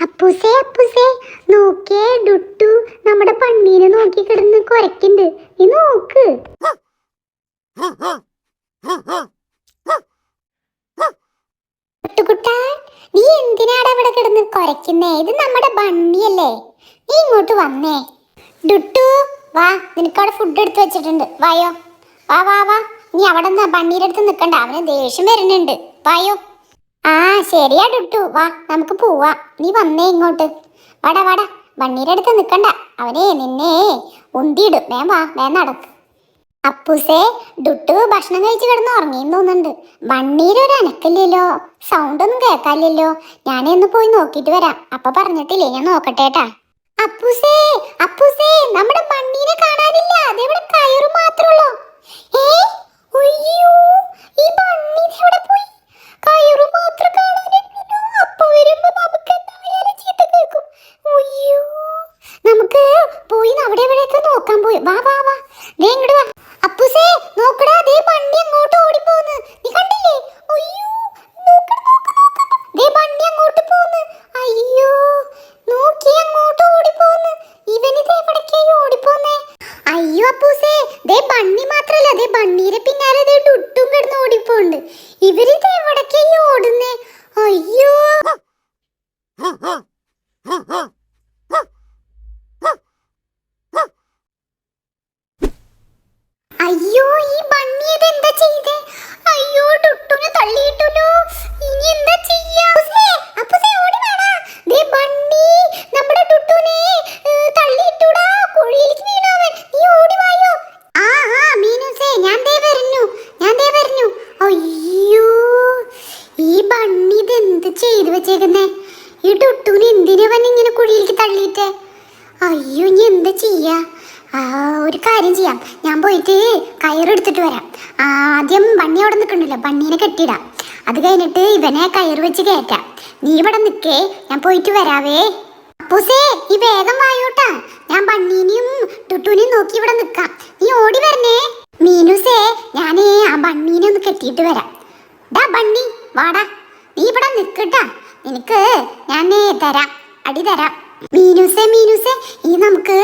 അപ്പൂസേ അപ്പൂസേ നോക്കേ ഡുട്ടു നമ്മുടെ പണ്ണീനെ നോക്കി കിടന്ന് കുരയ്ക്കുന്നുണ്ട്. നീ നോക്ക്. ഡുട്ടുകുട്ടാ, നീ എന്തിനാടാ ഇവിടെ കിടന്ന് കുരയ്ക്കുന്നേ? ഇത് നമ്മുടെ ബണ്ണിയല്ലേ. നീ ഇങ്ങോട്ട് വന്നേ. ഡുട്ടു വാ, നിനക്കവിടെ ഫുഡ് എടുത്ത് വെച്ചിട്ടുണ്ട്. വായോ, വാ വാ വാ. നീ അവിടെ നിന്ന് ബണ്ണീരുടെ അടുത്ത് നിൽക്കണ്ട, അവന് ദേഷ്യം വരുന്നുണ്ട്. വായോ. ആ ശരിയാ ഡുട്ടു, വാ നമുക്ക് പോവാ. നീ വന്നേ ഇങ്ങോട്ട്. വാടാ വാടാ, ബണ്ണീരുടെ അടുത്ത് നിൽക്കണ്ട, അവനെ നിന്നെ ഉന്തിയിടും. വേം വാ, വേം നടക്ക്. അപ്പൂസേ, ഡുട്ടു ഭക്ഷണം കഴിച്ച് കിടന്ന് ഉറങ്ങിയെന്ന് തോന്നുന്നുണ്ട്. ബണ്ണീരൊരു അനക്കില്ലല്ലോ, സൗണ്ട് ഒന്നും കേൾക്കാനില്ലല്ലോ. ഞാനേ ഒന്ന് പോയി നോക്കിയിട്ട് വരാം. അപ്പൊ പറഞ്ഞിട്ടില്ലേ, ഞാൻ നോക്കട്ടേട്ടാ. അപ്പൂസേ അപ്പൂസേ, നമ്മുടെ ബണ്ണീനെ കാണാനില്ല. അതെവിടെ കയറ് മാത്രമുള്ളൂ. ഈ ബണ്ണി എവിടെ പോയി? കയറ് മാത്രം കാണാനില്ലല്ലോ. അപ്പൊ വരുമ്പോ നമുക്ക് എന്തായാലും ചീത്ത കേൾക്കും. അയ്യോ, നമുക്ക് പോയി അവിടെ എവിടെയൊക്കെ നോക്കാൻ പോയി. വാ വാ വാ, ദേ ഇങ്ങോട്ട് വാ. അപ്പൂസേ നോക്കടാ, ദേ ബണ്ണി അങ്ങോട്ട് ഓടിപ്പോന്ന്. നീ കണ്ടില്ലേ? അയ്യോ, ദേ ബണ്ണി അങ്ങോട്ട് പോന്ന്. അയ്യോ, നോക്കി അങ്ങോട്ട് ഓടിപ്പോന്ന്. ഇവനിത് എവിടേക്കായി ഓടിപ്പോന്നേ? അയ്യോ അപ്പൂസേ, ദേ ബണ്ണി മാത്രല്ല, ദേ ബണ്ണീരെ പിന്നാലെ ദേ ഡുട്ടും കിടന്ന് ഓടിപ്പോണ്ട്. ഇവരിത് എവിടേക്കായി ഓടുന്നേ? അയ്യോ അയ്യോ, ഈ ബണ്ണി എന്താ ചെയ്തേ? അയ്യോ, ഡുട്ടുനെ തള്ളിയിട്ടല്ലോ. ഇനി എന്താ ചെയ്യാ? അപ്പൂസേ ഓടി വാടാ. ദേ ബണ്ണി നമ്മുടെ ഡുട്ടുനെ തള്ളിയിട്ടൂടാ. കുഴിയിലേക്ക് വീണവൻ. നീ ഓടി വായോ. ആ മീനുസേ, ഞാൻ ദേ വരുന്നു. അയ്യോ, ഈ ബണ്ണി ഇതെന്ത് ചെയ്തു വെച്ചേക്കുന്നേ? ഈ ഡുട്ടുനെ എന്തിനവൻ ഇങ്ങനെ കുഴിയിലേക്ക് തള്ളിയിട്ടേ? അയ്യോ, ഇനി എന്താ ചെയ്യാ? ഒരു കാര്യം ചെയ്യാം, ഞാൻ പോയിട്ട് കയറെടുത്തിട്ട് വരാം. ആദ്യം ബണ്ണി അവിടെ നിൽക്കണ്ടല്ലോ, ബണ്ണീനെ കെട്ടിയിടാം. അത് കഴിഞ്ഞിട്ട് ഇവനെ കയറ് വെച്ച് കയറ്റാം. നീ ഇവിടെ നിൽക്കേ, ഞാൻ പോയിട്ട് വരാവേ. അപ്പൂസേ, നീ വേഗം വായോട്ടാ. ഞാൻ ബണ്ണീനെയും ടുട്ടൂനെയും നോക്കി ഇവിടെ നിൽക്കാം. നീ ഓടി വരണേ. മീനുസേ, ഞാനേ ആ ബണ്ണീനെ ഒന്ന് കെട്ടിയിട്ട് വരാം. ഡാ ബണ്ണി വാടാ, നീ ഇവിടെ നിൽക്കട്ടാ. നിനക്ക് ഞാൻ തരാം, അടി തരാം. മീനുസേ ഇനി നമുക്ക്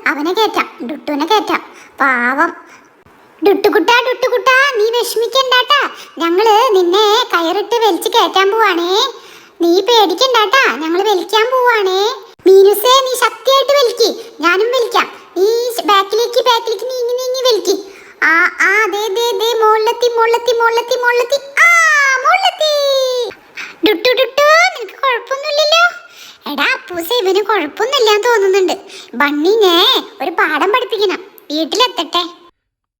അവനെ കയറ്റാം, ഡുട്ടുവിനെ കയറ്റാം. പാവം ഡുട്ടുകുട്ടാ, നീ വിഷമിക്കണ്ടാട്ടാ. ഞങ്ങള് നിന്നെ കയറിട്ട് വലിച്ച് കയറ്റാൻ പോവാണേ. നീ പേടിക്കണ്ടാട്ടാ, ഞങ്ങള് വലിക്കാൻ പോവാണേ. മീനുസേ, നീ ശക്തിയായിട്ട് വലിക്ക്, ഞാനും വലിക്കാം. നീ ബാക്കിലേക്ക് നീങ്ങി വലിക്ക്. ദേ മോളെത്തി. ഡുട്ടു, നിനക്ക് കുഴപ്പമൊന്നുമില്ലല്ലോ? എടാ അപ്പൂസേ, ഇവന് കുഴപ്പമൊന്നുമില്ലാന്ന് തോന്നുന്നുണ്ട്. ബണ്ണിനെ ഒരു പാഠം പഠിപ്പിക്കണം. വീട്ടിലെത്തട്ടെ.